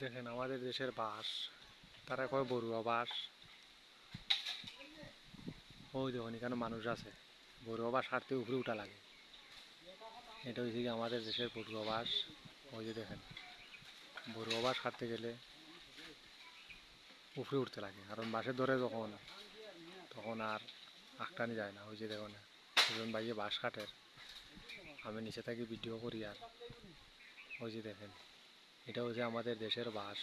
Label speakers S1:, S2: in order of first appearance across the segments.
S1: দেখেন আমাদের দেশের বাস, তারা কয় বড়ুয়া বাস। ওই দেখুন এখানে মানুষ আছে, বড়ুয়া বাস হাঁটতে উপরে উঠা লাগে। এটা হচ্ছে কি আমাদের দেশের বড়ুয়া বাস। ওই যে দেখেন, বড়ুয়া বাস হাঁটতে গেলে উপরে উঠতে লাগে, কারণ বাসে ধরে যখন তখন আর আঁকটানি যায় না। ওই যে দেখুন একজন ভাইয়ে বাস কাটে, আমি নিচে থাকি ভিডিও করি। আর ওই যে দেখেন, এটা হচ্ছে আমাদের দেশের বাস।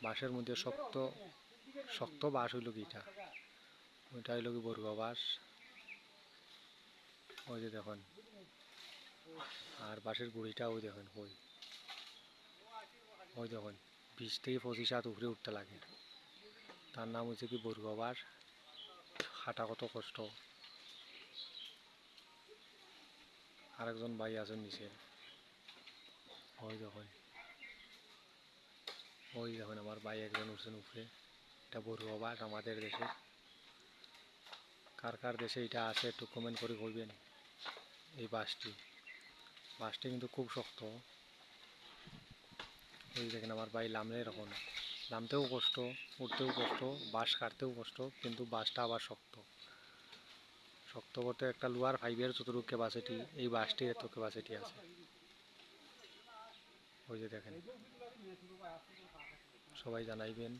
S1: বাসের মধ্যে শক্ত শক্ত বাস হইল কি এটা, ওইটা হইল কি বড়ুয়া বাস। ওই যে দেখুন, আর বাসের গুড়িটা ওই দেখুন, ওই দেখুন 20 থেকে 25 হাত উপরে উঠতে লাগে। তার নাম হচ্ছে কি বড়ুয়া বাস। হাঁটা কত কষ্ট। আরেকজন ভাই আছেন নিচে, ওই দেখুন, ওই দেখুন আমার ভাই একজন উঠছেন উপরে। এটা বড়ুয়া বাস আমাদের দেশে। কার কার দেশে এটা আছে একটু কমেন্ট করে বলবেন। এই বাসটি কিন্তু খুব শক্ত। এই দেখেন আমার ভাই নামলে এরকম, নামতেও কষ্ট, উঠতেও কষ্ট, বাস কাটতেও কষ্ট, কিন্তু বাসটা আবার শক্ত। শক্ত করতে একটা লোয়ার 5-এর যতটুকু ক্যাপাসিটি, এই বাসটির এত ক্যাপাসিটি আছে। ওই যে দেখেন, সবাই জানাইবেন।